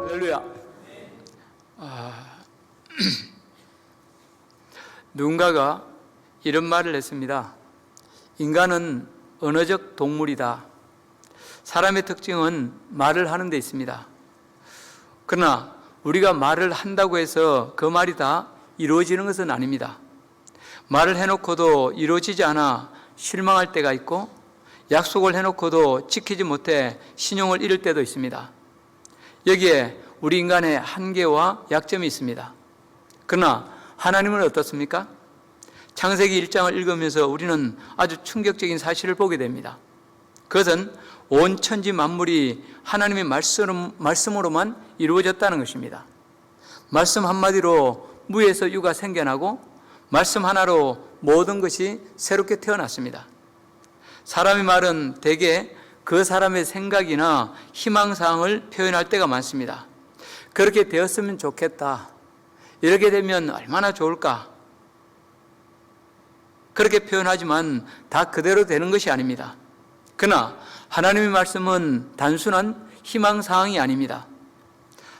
할렐루야. 누군가가 이런 말을 했습니다. 인간은 언어적 동물이다. 사람의 특징은 말을 하는 데 있습니다. 그러나 우리가 말을 한다고 해서 그 말이 다 이루어지는 것은 아닙니다. 말을 해놓고도 이루어지지 않아 실망할 때가 있고, 약속을 해놓고도 지키지 못해 신용을 잃을 때도 있습니다. 여기에 우리 인간의 한계와 약점이 있습니다. 그러나 하나님은 어떻습니까? 창세기 1장을 읽으면서 우리는 아주 충격적인 사실을 보게 됩니다. 그것은 온 천지 만물이 하나님의 말씀으로만 이루어졌다는 것입니다. 말씀 한마디로 무에서 유가 생겨나고, 말씀 하나로 모든 것이 새롭게 태어났습니다. 사람의 말은 대개 그 사람의 생각이나 희망사항을 표현할 때가 많습니다. 그렇게 되었으면 좋겠다. 이렇게 되면 얼마나 좋을까? 그렇게 표현하지만 다 그대로 되는 것이 아닙니다. 그러나 하나님의 말씀은 단순한 희망사항이 아닙니다.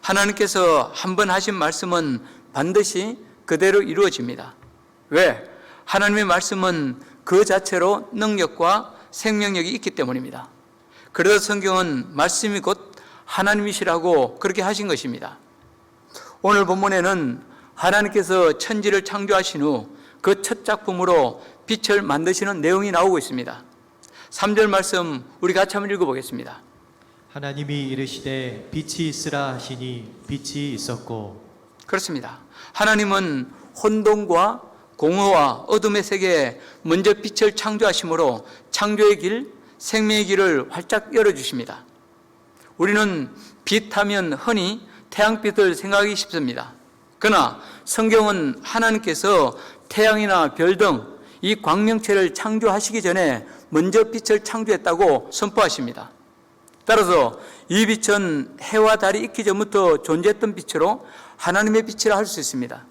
하나님께서 한번 하신 말씀은 반드시 그대로 이루어집니다. 왜? 하나님의 말씀은 그 자체로 능력과 생명력이 있기 때문입니다. 그래서 성경은 말씀이 곧 하나님이시라고 그렇게 하신 것입니다. 오늘 본문에는 하나님께서 천지를 창조하신 후 그 첫 작품으로 빛을 만드시는 내용이 나오고 있습니다. 3절 말씀 우리 같이 한번 읽어보겠습니다. 하나님이 이르시되 빛이 있으라 하시니 빛이 있었고. 그렇습니다. 하나님은 혼돈과 공허와 어둠의 세계에 먼저 빛을 창조하심으로 창조의 길, 생명의 길을 활짝 열어주십니다. 우리는 빛하면 흔히 태양빛을 생각하기 쉽습니다. 그러나 성경은 하나님께서 태양이나 별 등 이 광명체를 창조하시기 전에 먼저 빛을 창조했다고 선포하십니다. 따라서 이 빛은 해와 달이 있기 전부터 존재했던 빛으로 하나님의 빛이라 할 수 있습니다.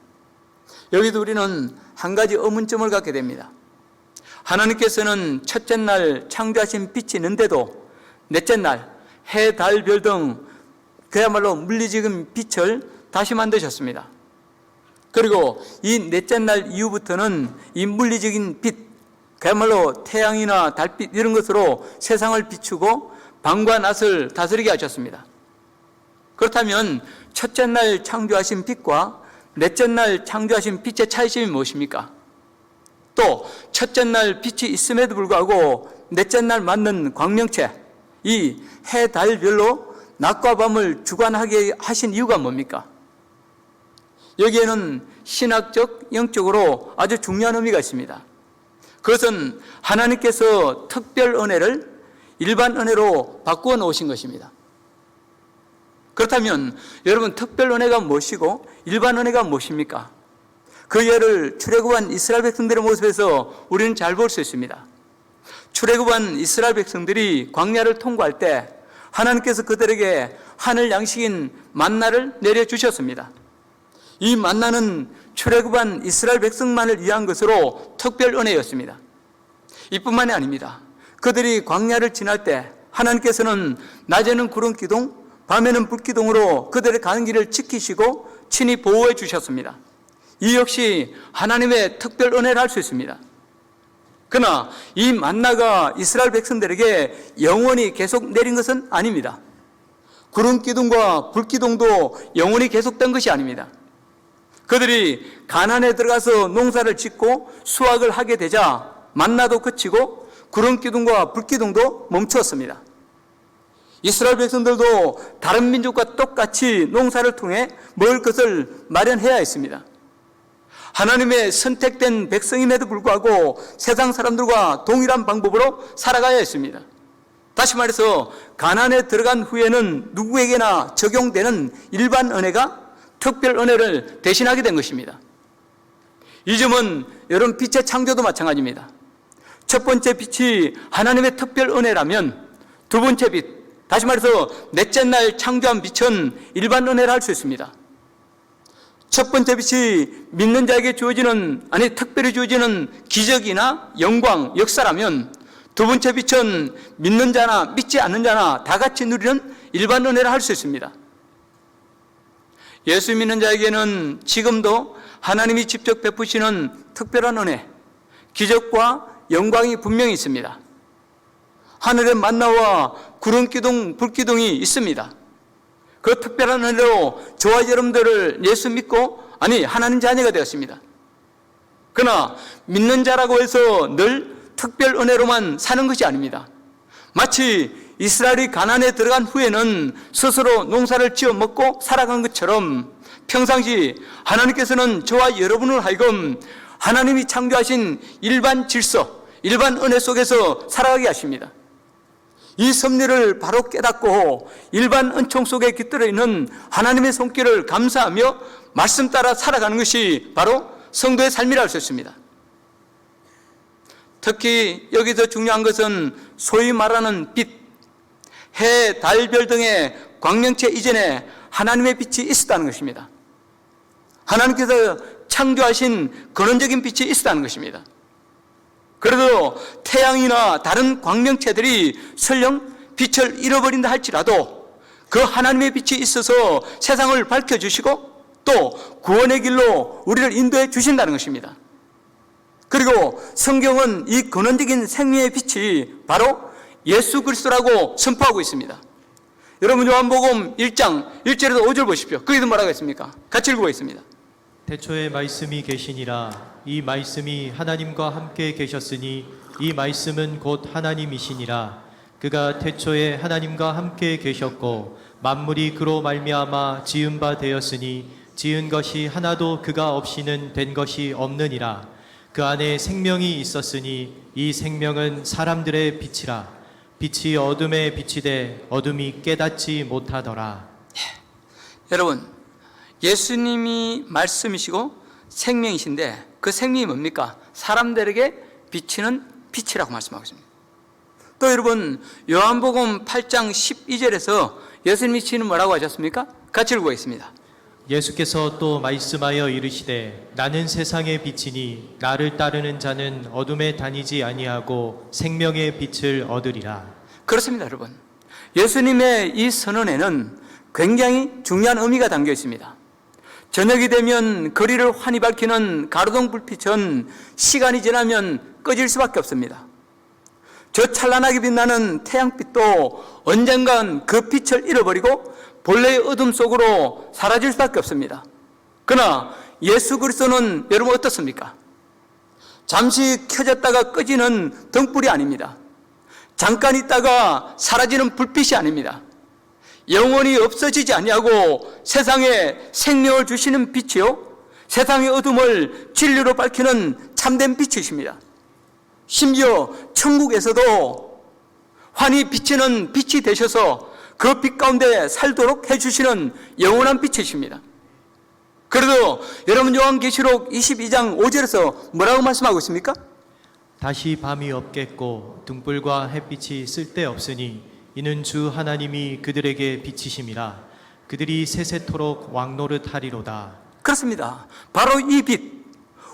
여기도 우리는 한 가지 의문점을 갖게 됩니다. 하나님께서는 첫째 날 창조하신 빛이 있는데도 넷째 날 해, 달, 별 등 그야말로 물리적인 빛을 다시 만드셨습니다. 그리고 이 넷째 날 이후부터는 이 물리적인 빛, 그야말로 태양이나 달빛 이런 것으로 세상을 비추고 밤과 낮을 다스리게 하셨습니다. 그렇다면 첫째 날 창조하신 빛과 넷째 날 창조하신 빛의 차이점이 무엇입니까? 또 첫째 날 빛이 있음에도 불구하고 넷째 날 맞는 광명체, 이 해, 달, 별로 낮과 밤을 주관하게 하신 이유가 뭡니까? 여기에는 신학적, 영적으로 아주 중요한 의미가 있습니다. 그것은 하나님께서 특별 은혜를 일반 은혜로 바꾸어 놓으신 것입니다. 그렇다면 여러분, 특별 은혜가 무엇이고 일반 은혜가 무엇입니까? 그 예를 출애굽한 이스라엘 백성들의 모습에서 우리는 잘 볼 수 있습니다. 출애굽한 이스라엘 백성들이 광야를 통과할 때 하나님께서 그들에게 하늘 양식인 만나를 내려주셨습니다. 이 만나는 출애굽한 이스라엘 백성만을 위한 것으로 특별 은혜였습니다. 이뿐만이 아닙니다. 그들이 광야를 지날 때 하나님께서는 낮에는 구름 기둥, 밤에는 불 기둥으로 그들의 가는 길을 지키시고 친히 보호해 주셨습니다. 이 역시 하나님의 특별 은혜를 할 수 있습니다. 그러나 이 만나가 이스라엘 백성들에게 영원히 계속 내린 것은 아닙니다. 구름 기둥과 불 기둥도 영원히 계속된 것이 아닙니다. 그들이 가나안에 들어가서 농사를 짓고 수확을 하게 되자 만나도 그치고 구름 기둥과 불 기둥도 멈추었습니다. 이스라엘 백성들도 다른 민족과 똑같이 농사를 통해 먹을 것을 마련해야 했습니다. 하나님의 선택된 백성임에도 불구하고 세상 사람들과 동일한 방법으로 살아가야 했습니다. 다시 말해서 가나안에 들어간 후에는 누구에게나 적용되는 일반 은혜가 특별 은혜를 대신하게 된 것입니다. 이 점은 여러분, 빛의 창조도 마찬가지입니다. 첫 번째 빛이 하나님의 특별 은혜라면 두 번째 빛, 다시 말해서 넷째 날 창조한 빛은 일반 은혜를 할 수 있습니다. 첫 번째 빛이 믿는 자에게 주어지는, 특별히 주어지는 기적이나 영광, 역사라면 두 번째 빛은 믿는 자나 믿지 않는 자나 다 같이 누리는 일반 은혜를 할 수 있습니다. 예수 믿는 자에게는 지금도 하나님이 직접 베푸시는 특별한 은혜, 기적과 영광이 분명히 있습니다. 하늘의 만나와 구름 기둥, 불 기둥이 있습니다. 그 특별한 은혜로 저와 여러분들을 예수 믿고 하나님 자녀가 되었습니다. 그러나 믿는 자라고 해서 늘 특별 은혜로만 사는 것이 아닙니다. 마치 이스라엘이 가나안에 들어간 후에는 스스로 농사를 지어 먹고 살아간 것처럼 평상시 하나님께서는 저와 여러분을 하여금 하나님이 창조하신 일반 질서, 일반 은혜 속에서 살아가게 하십니다. 이 섭리를 바로 깨닫고 일반 은총 속에 깃들어 있는 하나님의 손길을 감사하며 말씀 따라 살아가는 것이 바로 성도의 삶이라 할 수 있습니다. 특히 여기서 중요한 것은 소위 말하는 빛, 해, 달, 별 등의 광명체 이전에 하나님의 빛이 있었다는 것입니다. 하나님께서 창조하신 근원적인 빛이 있었다는 것입니다. 그래도 태양이나 다른 광명체들이 설령 빛을 잃어버린다 할지라도 그 하나님의 빛이 있어서 세상을 밝혀주시고 또 구원의 길로 우리를 인도해 주신다는 것입니다. 그리고 성경은 이 근원적인 생명의 빛이 바로 예수 그리스도라고 선포하고 있습니다. 여러분 요한복음 1장 1절에서 5절 보십시오. 거기도 뭐라고 했습니까? 같이 읽어보겠습니다. 태초에 말씀이 계시니라. 이 말씀이 하나님과 함께 계셨으니 이 말씀은 곧 하나님이시니라. 그가 태초에 하나님과 함께 계셨고 만물이 그로 말미암아 지은 바 되었으니 지은 것이 하나도 그가 없이는 된 것이 없느니라. 그 안에 생명이 있었으니 이 생명은 사람들의 빛이라. 빛이 어둠에 비치되 어둠이 깨닫지 못하더라. 여러분, 예수님이 말씀이시고 생명이신데 그 생명이 뭡니까? 사람들에게 비치는 빛이라고 말씀하고 있습니다. 또 여러분, 요한복음 8장 12절에서 예수님이 지는 뭐라고 하셨습니까? 같이 읽어보겠습니다. 예수께서 또 말씀하여 이르시되 나는 세상의 빛이니 나를 따르는 자는 어둠에 다니지 아니하고 생명의 빛을 얻으리라. 그렇습니다, 여러분. 예수님의 이 선언에는 굉장히 중요한 의미가 담겨 있습니다. 저녁이 되면 거리를 환히 밝히는 가로등 불빛은 시간이 지나면 꺼질 수밖에 없습니다. 저 찬란하게 빛나는 태양빛도 언젠간 그 빛을 잃어버리고 본래의 어둠 속으로 사라질 수밖에 없습니다. 그러나 예수 그리스도는 여러분 어떻습니까? 잠시 켜졌다가 꺼지는 등불이 아닙니다. 잠깐 있다가 사라지는 불빛이 아닙니다. 영원히 없어지지 아니하고 세상에 생명을 주시는 빛이요, 세상의 어둠을 진리로 밝히는 참된 빛이십니다. 심지어 천국에서도 환히 비치는 빛이 되셔서 그 빛 가운데 살도록 해주시는 영원한 빛이십니다. 그래도 여러분 요한계시록 22장 5절에서 뭐라고 말씀하고 있습니까? 다시 밤이 없겠고 등불과 햇빛이 쓸데없으니 이는 주 하나님이 그들에게 비치심이라. 그들이 세세토록 왕노릇하리로다. 그렇습니다. 바로 이 빛,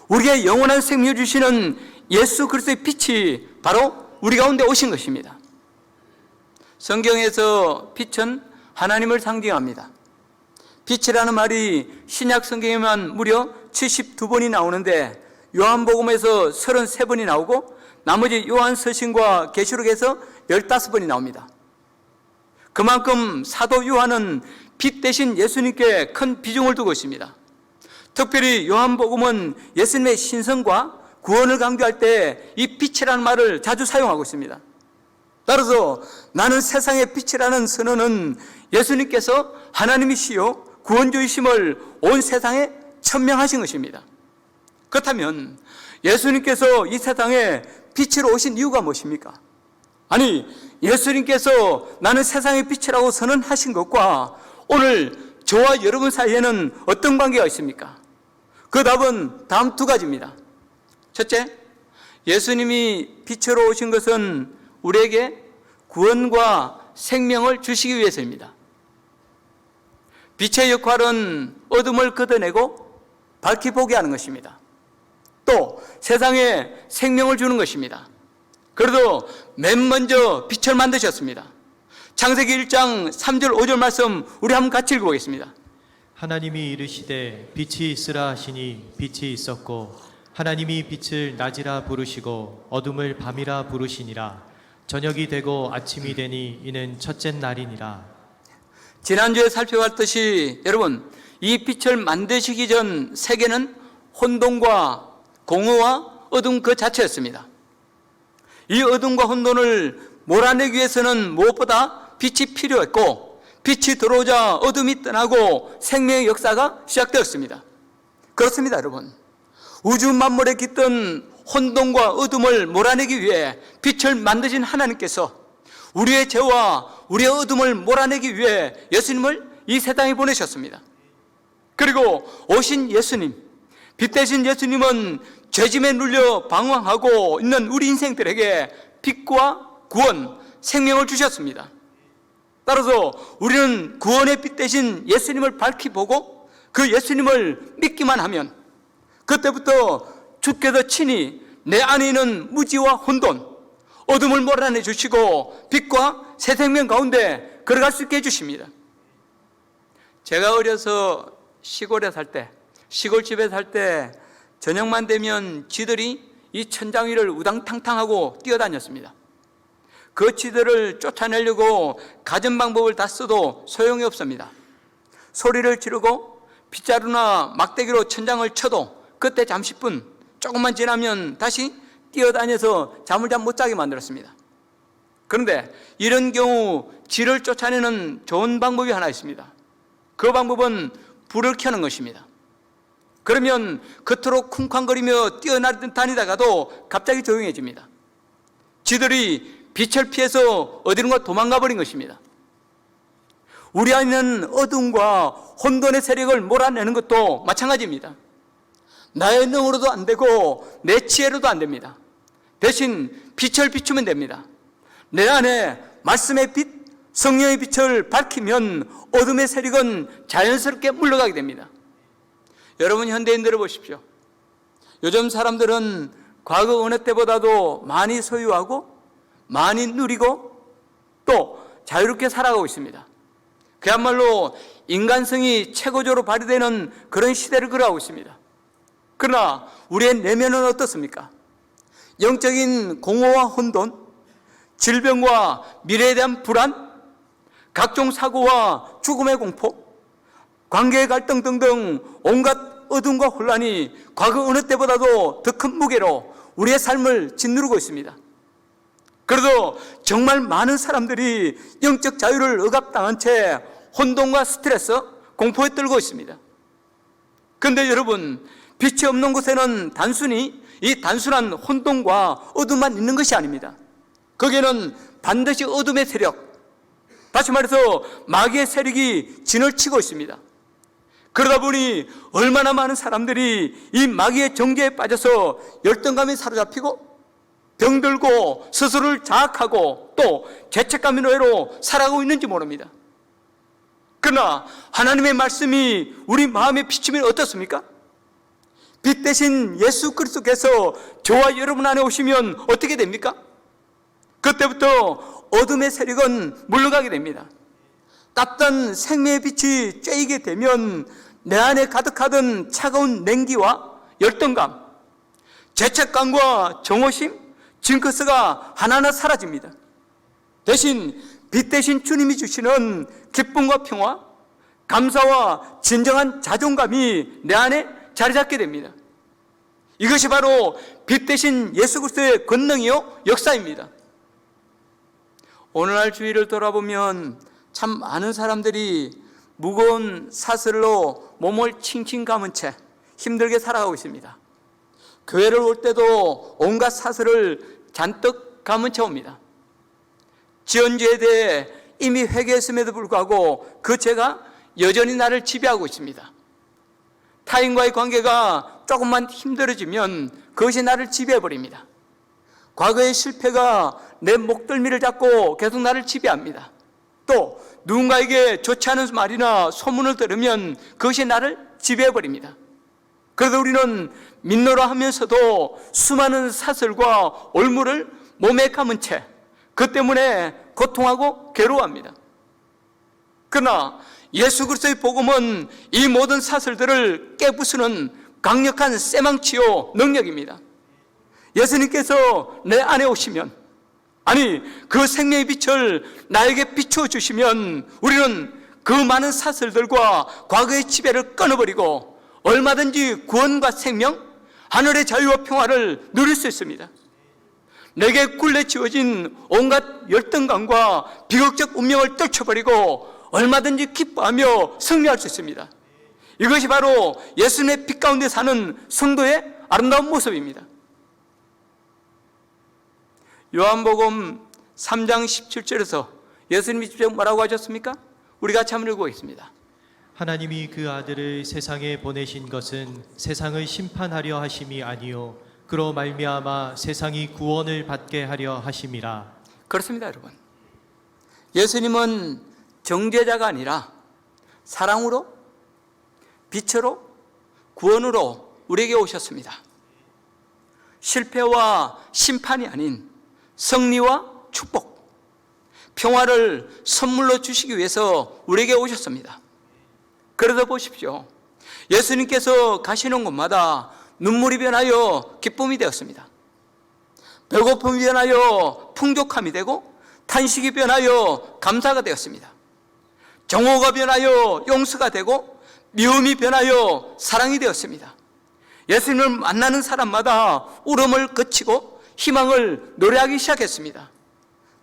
우리에게 영원한 생명을 주시는 예수 그리스도의 빛이 바로 우리 가운데 오신 것입니다. 성경에서 빛은 하나님을 상징합니다. 빛이라는 말이 신약 성경에만 무려 72번이 나오는데 요한복음에서 33번이 나오고 나머지 요한서신과 계시록에서 15번이 나옵니다. 그만큼 사도 요한은 빛 대신 예수님께 큰 비중을 두고 있습니다. 특별히 요한복음은 예수님의 신성과 구원을 강조할 때 이 빛이라는 말을 자주 사용하고 있습니다. 따라서 나는 세상의 빛이라는 선언은 예수님께서 하나님이시요 구원주이심을 온 세상에 천명하신 것입니다. 그렇다면 예수님께서 이 세상에 빛으로 오신 이유가 무엇입니까? 아니, 예수님께서 나는 세상의 빛이라고 선언하신 것과 오늘 저와 여러분 사이에는 어떤 관계가 있습니까? 그 답은 다음 두 가지입니다. 첫째, 예수님이 빛으로 오신 것은 우리에게 구원과 생명을 주시기 위해서입니다. 빛의 역할은 어둠을 걷어내고 밝히 보게 하는 것입니다. 또 세상에 생명을 주는 것입니다. 그래도 맨 먼저 빛을 만드셨습니다. 창세기 1장 3절 5절 말씀 우리 한번 같이 읽어보겠습니다. 하나님이 이르시되 빛이 있으라 하시니 빛이 있었고 하나님이 빛을 낮이라 부르시고 어둠을 밤이라 부르시니라. 저녁이 되고 아침이 되니 이는 첫째 날이니라. 지난주에 살펴봤듯이 여러분, 이 빛을 만드시기 전 세계는 혼돈과 공허와 어둠 그 자체였습니다. 이 어둠과 혼돈을 몰아내기 위해서는 무엇보다 빛이 필요했고, 빛이 들어오자 어둠이 떠나고 생명의 역사가 시작되었습니다. 그렇습니다, 여러분. 우주 만물에 깃든 혼돈과 어둠을 몰아내기 위해 빛을 만드신 하나님께서 우리의 죄와 우리의 어둠을 몰아내기 위해 예수님을 이 세상에 보내셨습니다. 그리고 오신 예수님, 빛 대신 예수님은 죄짐에 눌려 방황하고 있는 우리 인생들에게 빛과 구원, 생명을 주셨습니다. 따라서 우리는 구원의 빛 대신 예수님을 밝히 보고 그 예수님을 믿기만 하면 그때부터 주께서 친히 내 안에 있는 무지와 혼돈, 어둠을 몰아내 주시고 빛과 새 생명 가운데 걸어갈 수 있게 해주십니다. 제가 어려서 시골에 살 때, 시골집에 살 때 저녁만 되면 쥐들이 이 천장 위를 우당탕탕하고 뛰어다녔습니다. 그 쥐들을 쫓아내려고 갖은 방법을 다 써도 소용이 없습니다. 소리를 지르고 빗자루나 막대기로 천장을 쳐도 그때 잠시뿐, 조금만 지나면 다시 뛰어다녀서 잠을 못 자게 만들었습니다. 그런데 이런 경우 쥐를 쫓아내는 좋은 방법이 하나 있습니다. 그 방법은 불을 켜는 것입니다. 그러면 그토록 쿵쾅거리며 뛰어다니다가도 갑자기 조용해집니다. 쥐들이 빛을 피해서 어디론가 도망가 버린 것입니다. 우리 안에는 어둠과 혼돈의 세력을 몰아내는 것도 마찬가지입니다. 나의 능으로도 안 되고 내 지혜로도 안 됩니다. 대신 빛을 비추면 됩니다. 내 안에 말씀의 빛, 성령의 빛을 밝히면 어둠의 세력은 자연스럽게 물러가게 됩니다. 여러분, 현대인들을 보십시오. 요즘 사람들은 과거 어느 때보다도 많이 소유하고 많이 누리고 또 자유롭게 살아가고 있습니다. 그야말로 인간성이 최고조로 발휘되는 그런 시대를 걸어가고 있습니다. 그러나 우리의 내면은 어떻습니까? 영적인 공허와 혼돈, 질병과 미래에 대한 불안, 각종 사고와 죽음의 공포, 관계의 갈등 등등 온갖 어둠과 혼란이 과거 어느 때보다도 더 큰 무게로 우리의 삶을 짓누르고 있습니다. 그래도 정말 많은 사람들이 영적 자유를 억압당한 채 혼돈과 스트레스, 공포에 떨고 있습니다. 그런데 여러분, 빛이 없는 곳에는 단순히 이 단순한 혼돈과 어둠만 있는 것이 아닙니다. 거기에는 반드시 어둠의 세력, 다시 말해서 마귀의 세력이 진을 치고 있습니다. 그러다 보니 얼마나 많은 사람들이 이 마귀의 정죄에 빠져서 열등감에 사로잡히고 병들고 스스로를 자학하고 또 죄책감의 노예로 살아가고 있는지 모릅니다. 그러나 하나님의 말씀이 우리 마음에 비치면 어떻습니까? 빛 대신 예수 그리스도께서 저와 여러분 안에 오시면 어떻게 됩니까? 그때부터 어둠의 세력은 물러가게 됩니다. 따뜻한 생명의 빛이 쬐이게 되면 내 안에 가득하던 차가운 냉기와 열등감, 죄책감과 정오심, 징크스가 하나하나 사라집니다. 대신 빛 대신 주님이 주시는 기쁨과 평화, 감사와 진정한 자존감이 내 안에 자리 잡게 됩니다. 이것이 바로 빛 대신 예수 그리스도의 권능이요 역사입니다. 오늘날 주위를 돌아보면 참 많은 사람들이 무거운 사슬로 몸을 칭칭 감은 채 힘들게 살아가고 있습니다. 교회를 올 때도 온갖 사슬을 잔뜩 감은 채 옵니다. 지은 죄에 대해 이미 회개했음에도 불구하고 그 죄가 여전히 나를 지배하고 있습니다. 타인과의 관계가 조금만 힘들어지면 그것이 나를 지배해버립니다. 과거의 실패가 내 목덜미를 잡고 계속 나를 지배합니다. 또 누군가에게 좋지 않은 말이나 소문을 들으면 그것이 나를 지배해버립니다. 그래서 우리는 믿노라 하면서도 수많은 사슬과 올무를 몸에 감은 채 그 때문에 고통하고 괴로워합니다. 그러나 예수 그리스도의 복음은 이 모든 사슬들을 깨부수는 강력한 쇠망치요 능력입니다. 예수님께서 내 안에 오시면, 아니 그 생명의 빛을 나에게 비추어 주시면 우리는 그 많은 사슬들과 과거의 지배를 끊어버리고 얼마든지 구원과 생명, 하늘의 자유와 평화를 누릴 수 있습니다. 내게 굴레 지어진 온갖 열등감과 비극적 운명을 떨쳐버리고 얼마든지 기뻐하며 승리할 수 있습니다. 이것이 바로 예수님의 빛 가운데 사는 성도의 아름다운 모습입니다. 요한복음 3장 17절에서 예수님이 직접 뭐라고 하셨습니까? 우리 같이 한번 읽어보겠습니다. 하나님이 그 아들을 세상에 보내신 것은 세상을 심판하려 하심이 아니요 그로 말미암아 세상이 구원을 받게 하려 하심이라. 그렇습니다, 여러분. 예수님은 정죄자가 아니라 사랑으로, 빛으로, 구원으로 우리에게 오셨습니다. 실패와 심판이 아닌 승리와 축복, 평화를 선물로 주시기 위해서 우리에게 오셨습니다. 그래서 보십시오. 예수님께서 가시는 곳마다 눈물이 변하여 기쁨이 되었습니다. 배고픔이 변하여 풍족함이 되고 탄식이 변하여 감사가 되었습니다. 정오가 변하여 용서가 되고 미움이 변하여 사랑이 되었습니다. 예수님을 만나는 사람마다 울음을 그치고 희망을 노래하기 시작했습니다.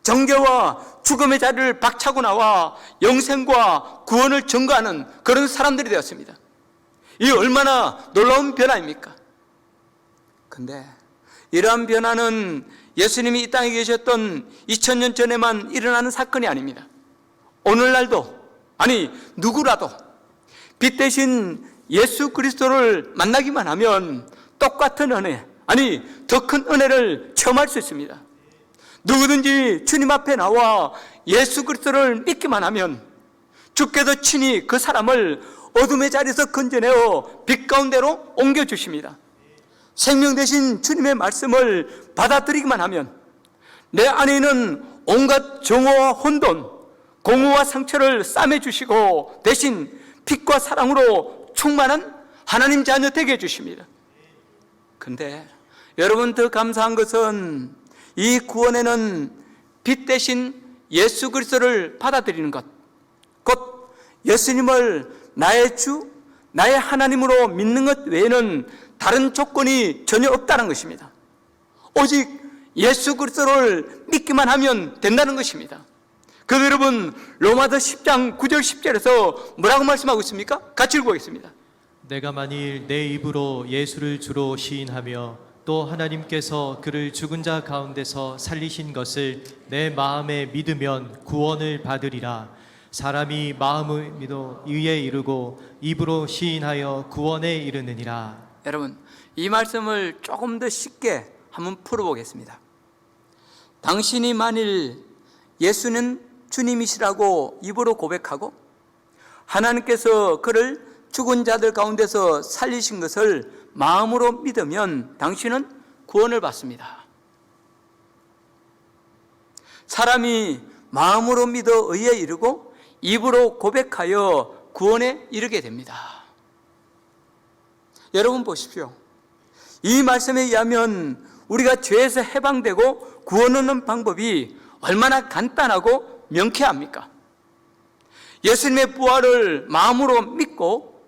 정죄와 죽음의 자리를 박차고 나와 영생과 구원을 전가하는 그런 사람들이 되었습니다. 이 얼마나 놀라운 변화입니까? 근데 이러한 변화는 예수님이 이 땅에 계셨던 2000년 전에만 일어나는 사건이 아닙니다. 오늘날도, 아니 누구라도 빛 대신 예수 그리스도를 만나기만 하면 똑같은 은혜, 아니 더 큰 은혜를 체험할 수 있습니다. 누구든지 주님 앞에 나와 예수 그리스도를 믿기만 하면 주께서 친히 그 사람을 어둠의 자리에서 건져내어 빛 가운데로 옮겨주십니다. 생명 되신 주님의 말씀을 받아들이기만 하면 내 안에 있는 온갖 정오와 혼돈, 공허와 상처를 싸매주시고 대신 빛과 사랑으로 충만한 하나님 자녀 되게 해주십니다. 근데 여러분, 더 감사한 것은 이 구원에는 빛 대신 예수 그리스도를 받아들이는 것, 곧 예수님을 나의 주, 나의 하나님으로 믿는 것 외에는 다른 조건이 전혀 없다는 것입니다. 오직 예수 그리스도를 믿기만 하면 된다는 것입니다. 그래서 여러분, 로마서 10장 9절 10절에서 뭐라고 말씀하고 있습니까? 같이 읽어보겠습니다. 내가 만일 내 입으로 예수를 주로 시인하며 또 하나님께서 그를 죽은 자 가운데서 살리신 것을 내 마음에 믿으면 구원을 받으리라. 사람이 마음을 믿어 의에 이르고 입으로 시인하여 구원에 이르느니라. 여러분, 이 말씀을 조금 더 쉽게 한번 풀어보겠습니다. 당신이 만일 예수는 주님이시라고 입으로 고백하고 하나님께서 그를 죽은 자들 가운데서 살리신 것을 마음으로 믿으면 당신은 구원을 받습니다. 사람이 마음으로 믿어 의에 이르고 입으로 고백하여 구원에 이르게 됩니다. 여러분 보십시오. 이 말씀에 의하면 우리가 죄에서 해방되고 구원 얻는 방법이 얼마나 간단하고 명쾌합니까? 예수님의 부활을 마음으로 믿고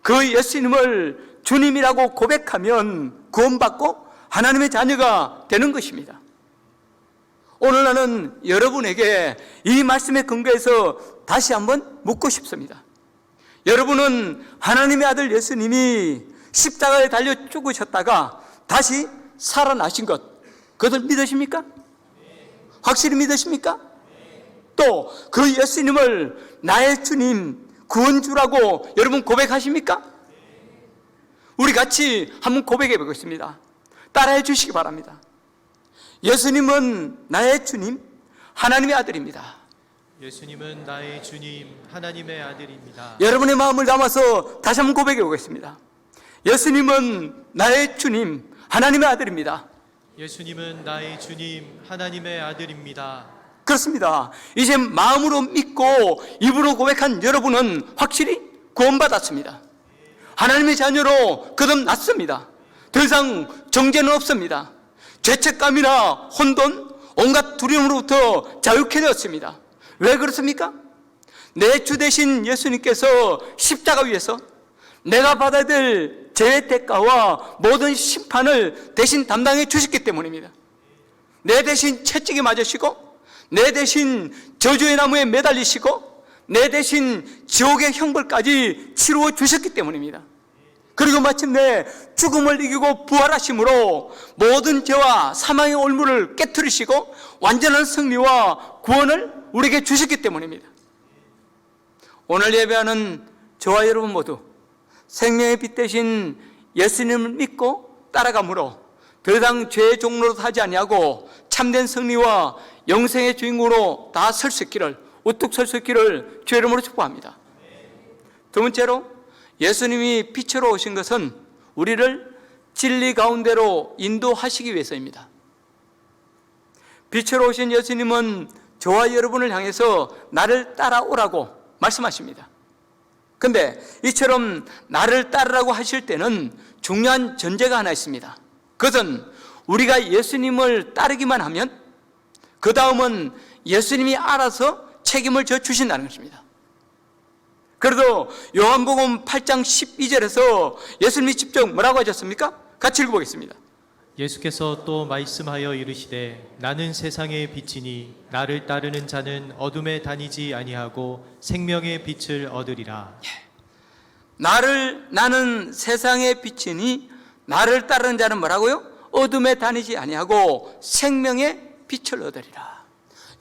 그 예수님을 주님이라고 고백하면 구원받고 하나님의 자녀가 되는 것입니다. 오늘 나는 여러분에게 이 말씀에 근거해서 다시 한번 묻고 싶습니다. 여러분은 하나님의 아들 예수님이 십자가에 달려 죽으셨다가 다시 살아나신 것, 그것을 믿으십니까? 확실히 믿으십니까? 또 그 예수님을 나의 주님, 구원주라고 여러분 고백하십니까? 우리 같이 한번 고백해 보겠습니다. 따라해 주시기 바랍니다. 예수님은 나의 주님, 하나님의 아들입니다. 예수님은 나의 주님, 하나님의 아들입니다. 여러분의 마음을 담아서 다시 한번 고백해 보겠습니다. 예수님은 나의 주님, 하나님의 아들입니다. 예수님은 나의 주님, 하나님의 아들입니다. 그렇습니다. 이제 마음으로 믿고 입으로 고백한 여러분은 확실히 구원받았습니다. 하나님의 자녀로 거듭났습니다. 더 이상 정죄는 없습니다. 죄책감이나 혼돈, 온갖 두려움으로부터 자유케 되었습니다. 왜 그렇습니까? 내 주 되신 예수님께서 십자가 위에서 내가 받아야 될 죄의 대가와 모든 심판을 대신 담당해 주셨기 때문입니다. 내 대신 채찍에 맞으시고, 내 대신 저주의 나무에 매달리시고, 내 대신 지옥의 형벌까지 치루어 주셨기 때문입니다. 그리고 마침내 죽음을 이기고 부활하심으로 모든 죄와 사망의 올무를 깨트리시고 완전한 승리와 구원을 우리에게 주셨기 때문입니다. 오늘 예배하는 저와 여러분 모두 생명의 빛 대신 예수님을 믿고 따라감으로 더 이상 죄의 종로로 하지 아니하고 참된 승리와 영생의 주인공으로 다 설 수 있기를, 우뚝 설 수 있기를 주의 이름으로 축복합니다. 두 번째로, 예수님이 빛으로 오신 것은 우리를 진리 가운데로 인도하시기 위해서입니다. 빛으로 오신 예수님은 저와 여러분을 향해서 나를 따라오라고 말씀하십니다. 근데 이처럼 나를 따르라고 하실 때는 중요한 전제가 하나 있습니다. 그것은 우리가 예수님을 따르기만 하면 그 다음은 예수님이 알아서 책임을 져 주신다는 것입니다. 그래도 요한복음 8장 12절에서 예수님이 직접 뭐라고 하셨습니까? 같이 읽어보겠습니다. 예수께서 또 말씀하여 이르시되 나는 세상의 빛이니 나를 따르는 자는 어둠에 다니지 아니하고 생명의 빛을 얻으리라. 나는 세상의 빛이니 나를 따르는 자는 뭐라고요? 어둠에 다니지 아니하고 생명의 빛을 얻으리라.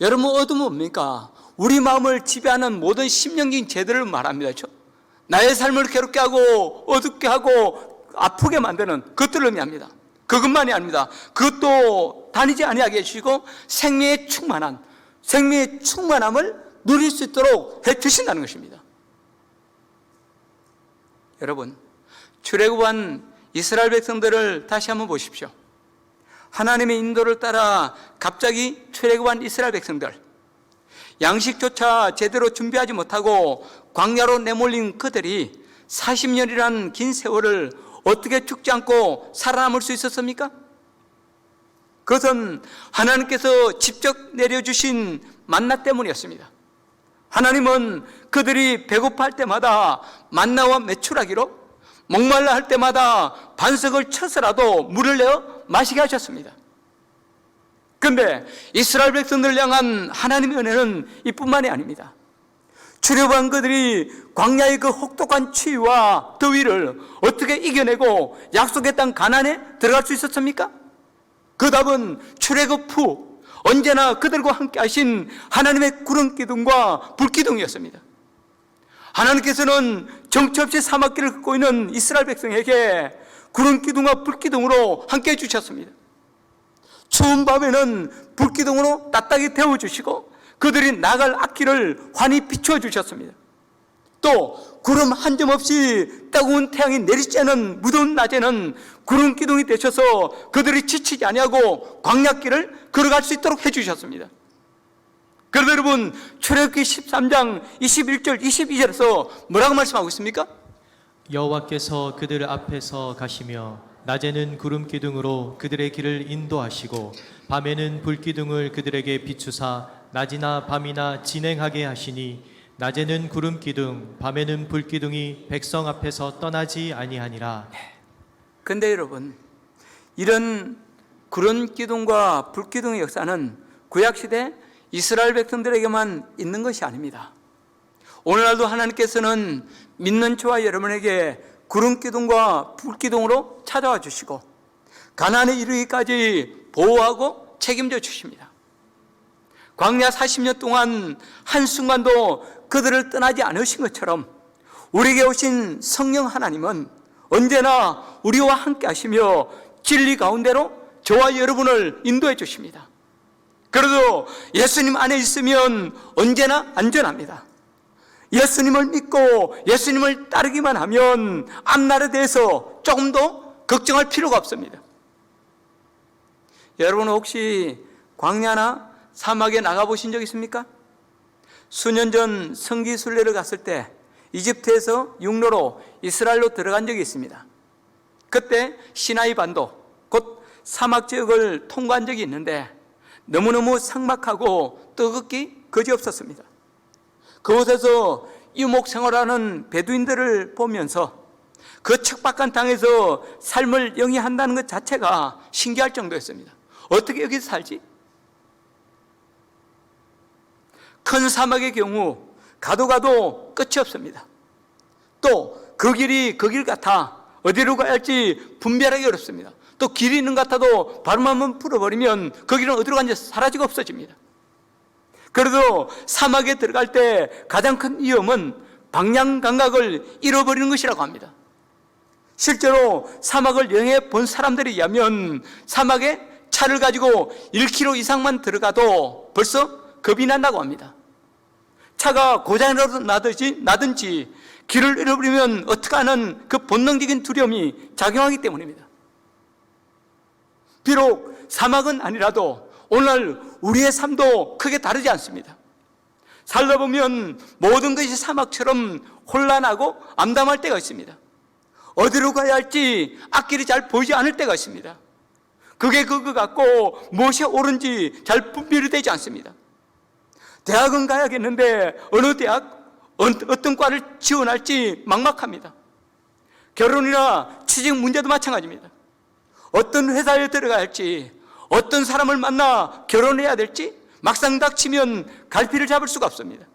여러분, 어둠은 뭡니까? 우리 마음을 지배하는 모든 심령적인 죄들을 말합니다. 그렇죠? 나의 삶을 괴롭게 하고 어둡게 하고 아프게 만드는 것들을 의미합니다. 그것만이 아닙니다. 그것도 다니지 아니하게 해주시고 생명의 충만함을 누릴 수 있도록 해주신다는 것입니다. 여러분, 출애굽한 이스라엘 백성들을 다시 한번 보십시오. 하나님의 인도를 따라 갑자기 출애굽한 이스라엘 백성들, 양식조차 제대로 준비하지 못하고 광야로 내몰린 그들이 40년이라는 긴 세월을 어떻게 죽지 않고 살아남을 수 있었습니까? 그것은 하나님께서 직접 내려주신 만나 때문이었습니다. 하나님은 그들이 배고파할 때마다 만나와 메추라기로, 목말라 할 때마다 반석을 쳐서라도 물을 내어 마시게 하셨습니다. 그런데 이스라엘 백성들을 향한 하나님의 은혜는 이뿐만이 아닙니다. 출애굽한 그들이 광야의 그 혹독한 추위와 더위를 어떻게 이겨내고 약속의 땅 가나안에 들어갈 수 있었습니까? 그 답은 출애굽 후 언제나 그들과 함께 하신 하나님의 구름 기둥과 불 기둥이었습니다. 하나님께서는 정처 없이 사막길을 걷고 있는 이스라엘 백성에게 구름 기둥과 불 기둥으로 함께 해주셨습니다. 추운 밤에는 불 기둥으로 따뜻하게 데워주시고 그들이 나갈 앞길을 환히 비추어 주셨습니다. 또 구름 한 점 없이 따가운 태양이 내리지 않은 무더운 낮에는 구름 기둥이 되셔서 그들이 지치지 아니하고 광야길을 걸어갈 수 있도록 해주셨습니다. 그런데 여러분, 출애굽기 13장 21절 22절에서 뭐라고 말씀하고 있습니까? 여호와께서 그들 앞에서 가시며 낮에는 구름 기둥으로 그들의 길을 인도하시고 밤에는 불 기둥을 그들에게 비추사 낮이나 밤이나 진행하게 하시니 낮에는 구름 기둥 밤에는 불 기둥이 백성 앞에서 떠나지 아니하니라. 근데 여러분, 이런 구름 기둥과 불 기둥의 역사는 구약시대 이스라엘 백성들에게만 있는 것이 아닙니다. 오늘날도 하나님께서는 믿는 저와 여러분에게 구름 기둥과 불 기둥으로 찾아와 주시고 가나안에 이르기까지 보호하고 책임져 주십니다. 광야 40년 동안 한순간도 그들을 떠나지 않으신 것처럼 우리에게 오신 성령 하나님은 언제나 우리와 함께 하시며 진리 가운데로 저와 여러분을 인도해 주십니다. 그래도 예수님 안에 있으면 언제나 안전합니다. 예수님을 믿고 예수님을 따르기만 하면 앞날에 대해서 조금 더 걱정할 필요가 없습니다. 여러분, 혹시 광야나 사막에 나가보신 적 있습니까? 수년 전 성지순례를 갔을 때 이집트에서 육로로 이스라엘로 들어간 적이 있습니다. 그때 시나이 반도, 곧 사막 지역을 통과한 적이 있는데 너무너무 삭막하고 뜨겁기 그지없었습니다. 그곳에서 유목 생활하는 베두인들을 보면서 그 척박한 땅에서 삶을 영위한다는 것 자체가 신기할 정도였습니다. 어떻게 여기서 살지? 큰 사막의 경우 가도 끝이 없습니다. 또 그 길이 그 길 같아 어디로 가야 할지 분별하기 어렵습니다. 또 길이 있는 것 같아도 발음 한번 풀어버리면 그 길은 어디로 간지 사라지고 없어집니다. 그래도 사막에 들어갈 때 가장 큰 위험은 방향 감각을 잃어버리는 것이라고 합니다. 실제로 사막을 여행해 본 사람들에 의하면 사막에 차를 가지고 1km 이상만 들어가도 벌써 겁이 난다고 합니다. 차가 고장이라도 나든지 길을 잃어버리면 어떡하는 그 본능적인 두려움이 작용하기 때문입니다. 비록 사막은 아니라도 오늘 우리의 삶도 크게 다르지 않습니다. 살다 보면 모든 것이 사막처럼 혼란하고 암담할 때가 있습니다. 어디로 가야 할지 앞길이 잘 보이지 않을 때가 있습니다. 그게 그거 같고 무엇이 옳은지 잘 분별이 되지 않습니다. 대학은 가야겠는데 어느 대학, 어떤 과를 지원할지 막막합니다. 결혼이나 취직 문제도 마찬가지입니다. 어떤 회사에 들어가야 할지, 어떤 사람을 만나 결혼해야 될지 막상 닥치면 갈피를 잡을 수가 없습니다.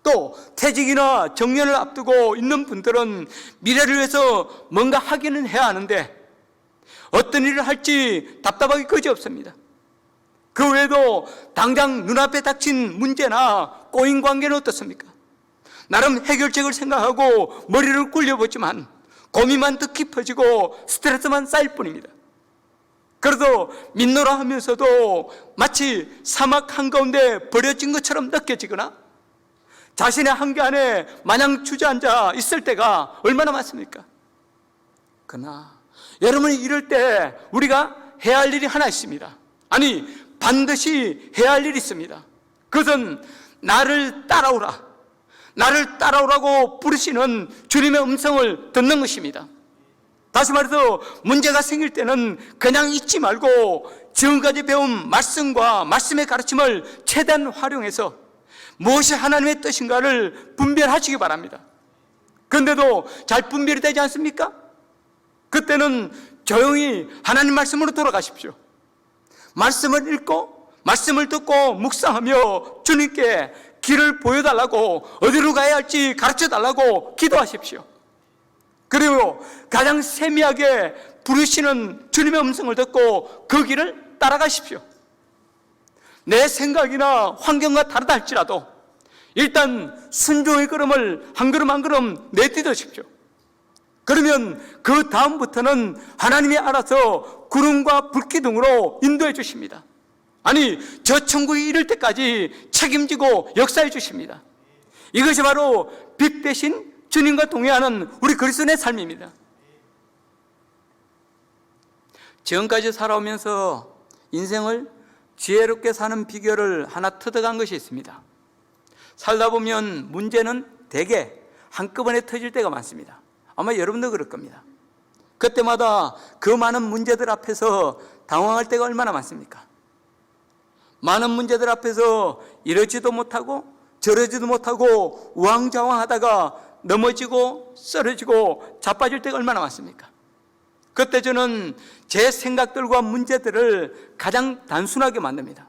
또 퇴직이나 정년을 앞두고 있는 분들은 미래를 위해서 뭔가 하기는 해야 하는데 어떤 일을 할지 답답하기 그지없습니다. 그 외에도 당장 눈앞에 닥친 문제나 꼬인 관계는 어떻습니까? 나름 해결책을 생각하고 머리를 굴려보지만 고민만 더 깊어지고 스트레스만 쌓일 뿐입니다. 그래도 믿노라 하면서도 마치 사막 한가운데 버려진 것처럼 느껴지거나 자신의 한계 안에 마냥 주저앉아 있을 때가 얼마나 많습니까? 그러나 여러분이 이럴 때 우리가 해야 할 일이 하나 있습니다. 아니, 반드시 해야 할 일이 있습니다. 그것은 나를 따라오라, 나를 따라오라고 부르시는 주님의 음성을 듣는 것입니다. 다시 말해서 문제가 생길 때는 그냥 잊지 말고 지금까지 배운 말씀과 말씀의 가르침을 최대한 활용해서 무엇이 하나님의 뜻인가를 분별하시기 바랍니다. 그런데도 잘 분별이 되지 않습니까? 그때는 조용히 하나님 말씀으로 돌아가십시오. 말씀을 읽고 말씀을 듣고 묵상하며 주님께 길을 보여달라고, 어디로 가야 할지 가르쳐달라고 기도하십시오. 그리고 가장 세미하게 부르시는 주님의 음성을 듣고 그 길을 따라가십시오. 내 생각이나 환경과 다르다 할지라도 일단 순종의 걸음을 한 걸음 한 걸음 내딛으십시오. 그러면 그 다음부터는 하나님이 알아서 구름과 불기둥으로 인도해 주십니다. 아니, 저 천국에 이를 때까지 책임지고 역사해 주십니다. 이것이 바로 빛 대신 주님과 동행하는 우리 그리스도인의 삶입니다. 지금까지 살아오면서 인생을 지혜롭게 사는 비결을 하나 터득한 것이 있습니다. 살다 보면 문제는 대개 한꺼번에 터질 때가 많습니다. 아마 여러분도 그럴 겁니다. 그때마다 그 많은 문제들 앞에서 당황할 때가 얼마나 많습니까? 많은 문제들 앞에서 이러지도 못하고 저러지도 못하고 우왕좌왕하다가 넘어지고 쓰러지고 자빠질 때가 얼마나 많습니까? 그때 저는 제 생각들과 문제들을 가장 단순하게 만듭니다.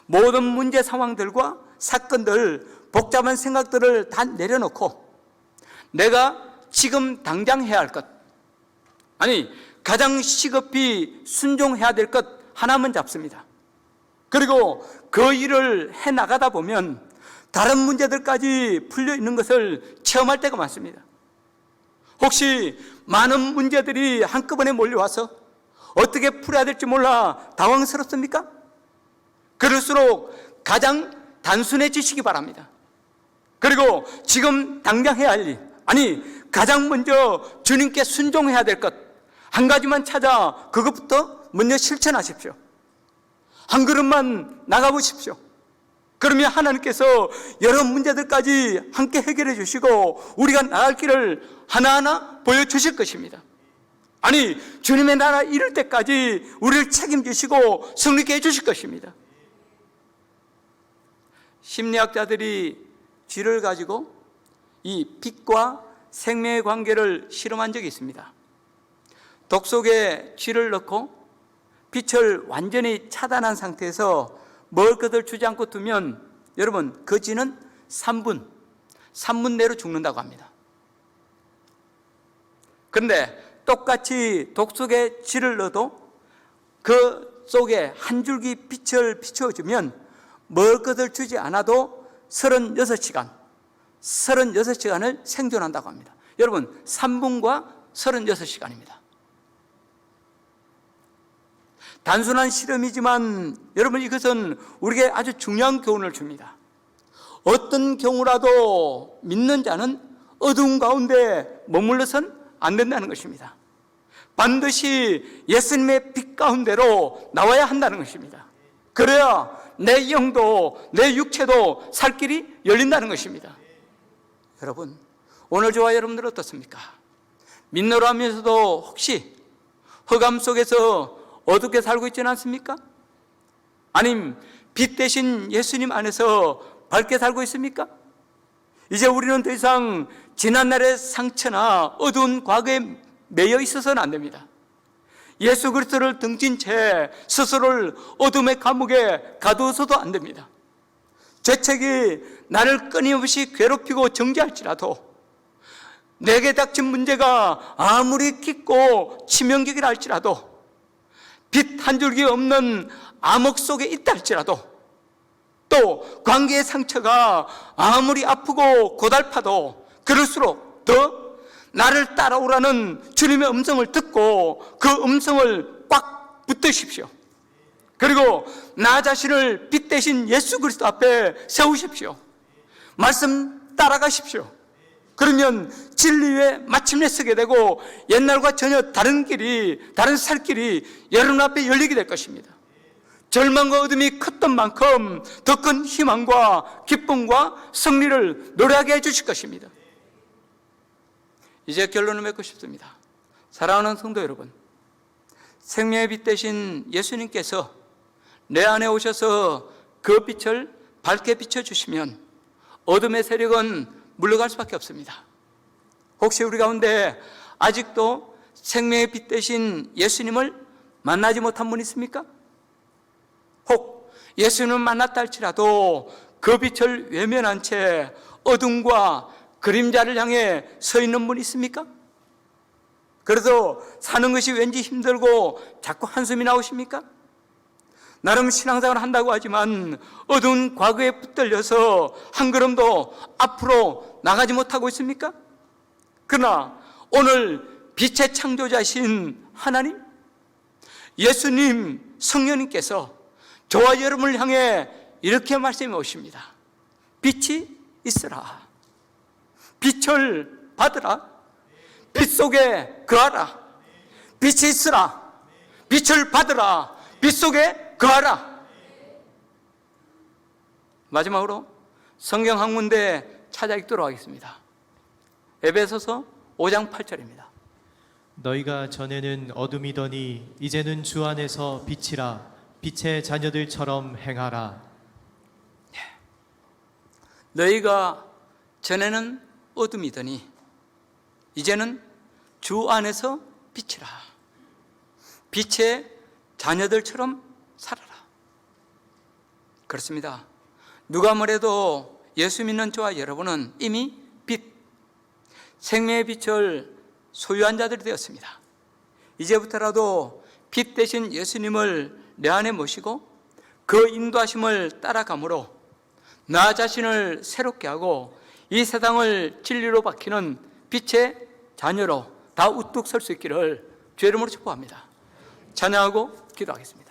모든 문제 상황들과 사건들, 복잡한 생각들을 다 내려놓고 내가 지금 당장 해야 할 것, 아니 가장 시급히 순종해야 될 것 하나만 잡습니다. 그리고 그 일을 해나가다 보면 다른 문제들까지 풀려 있는 것을 체험할 때가 많습니다. 혹시 많은 문제들이 한꺼번에 몰려와서 어떻게 풀어야 될지 몰라 당황스럽습니까? 그럴수록 가장 단순해지시기 바랍니다. 그리고 지금 당장 해야 할 일, 아니 가장 먼저 주님께 순종해야 될 것 한 가지만 찾아 그것부터 먼저 실천하십시오. 한 걸음만 나가보십시오. 그러면 하나님께서 여러 문제들까지 함께 해결해 주시고 우리가 나갈 길을 하나하나 보여주실 것입니다. 아니, 주님의 나라 이룰 때까지 우리를 책임지시고 승리케 해주실 것입니다. 심리학자들이 쥐를 가지고 이 빛과 생명의 관계를 실험한 적이 있습니다. 독 속에 쥐를 넣고 빛을 완전히 차단한 상태에서 먹을 것을 주지 않고 두면 여러분, 그 쥐는 3분 내로 죽는다고 합니다. 그런데 똑같이 독 속에 쥐를 넣어도 그 속에 한 줄기 빛을 비춰주면 먹을 것을 주지 않아도 36시간을 생존한다고 합니다. 여러분, 3분과 36시간입니다. 단순한 실험이지만 여러분, 이것은 우리에게 아주 중요한 교훈을 줍니다. 어떤 경우라도 믿는 자는 어두운 가운데 머물러선 안 된다는 것입니다. 반드시 예수님의 빛 가운데로 나와야 한다는 것입니다. 그래야 내 영도 내 육체도 살 길이 열린다는 것입니다. 여러분, 오늘 저와 여러분들 어떻습니까? 믿노라 하면서도 혹시 흑암 속에서 어둡게 살고 있지는 않습니까? 아님 빛 대신 예수님 안에서 밝게 살고 있습니까? 이제 우리는 더 이상 지난날의 상처나 어두운 과거에 매여 있어서는 안 됩니다. 예수 그리스도를 등진 채 스스로를 어둠의 감옥에 가두어서도 안 됩니다. 죄책이 나를 끊임없이 괴롭히고 정죄할지라도, 내게 닥친 문제가 아무리 깊고 치명적이라 할지라도, 빛 한 줄기 없는 암흑 속에 있다 할지라도, 또 관계의 상처가 아무리 아프고 고달파도 그럴수록 더 나를 따라오라는 주님의 음성을 듣고 그 음성을 꽉 붙드십시오. 그리고 나 자신을 빛 대신 예수 그리스도 앞에 세우십시오. 말씀 따라가십시오. 그러면 진리에 마침내 서게 되고 옛날과 전혀 다른 길이, 다른 살 길이 여러분 앞에 열리게 될 것입니다. 절망과 어둠이 컸던 만큼 더 큰 희망과 기쁨과 승리를 노래하게 해주실 것입니다. 이제 결론을 맺고 싶습니다. 사랑하는 성도 여러분, 생명의 빛 대신 예수님께서 내 안에 오셔서 그 빛을 밝게 비춰주시면 어둠의 세력은 물러갈 수밖에 없습니다. 혹시 우리 가운데 아직도 생명의 빛 대신 예수님을 만나지 못한 분 있습니까? 혹 예수님을 만났다 할지라도 그 빛을 외면한 채 어둠과 그림자를 향해 서 있는 분 있습니까? 그래서 사는 것이 왠지 힘들고 자꾸 한숨이 나오십니까? 나름 신앙생활을 한다고 하지만 어두운 과거에 붙들려서 한 걸음도 앞으로 나가지 못하고 있습니까? 그러나 오늘 빛의 창조자신 하나님, 예수님, 성령님께서 저와 여러분을 향해 이렇게 말씀해 오십니다. 빛이 있으라. 빛을 받으라. 빛 속에 거하라. 빛이 있으라. 빛을 받으라. 빛 속에 거하라. 마지막으로 성경 한 군데 찾아 읽도록 하겠습니다. 에베소서 5장 8절입니다. 너희가 전에는 어둠이더니 이제는 주 안에서 빛이라. 빛의 자녀들처럼 행하라. 너희가 전에는 어둠이더니 이제는 주 안에서 빛이라. 빛의 자녀들처럼 살아라. 그렇습니다. 누가 뭐래도 예수 믿는 저와 여러분은 이미 빛, 생명의 빛을 소유한 자들이 되었습니다. 이제부터라도 빛 대신 예수님을 내 안에 모시고 그 인도하심을 따라감으로 나 자신을 새롭게 하고 이 세상을 진리로 밝히는 빛의 자녀로 다 우뚝 설 수 있기를 주의 이름으로 축복합니다. 찬양하고 기도하겠습니다.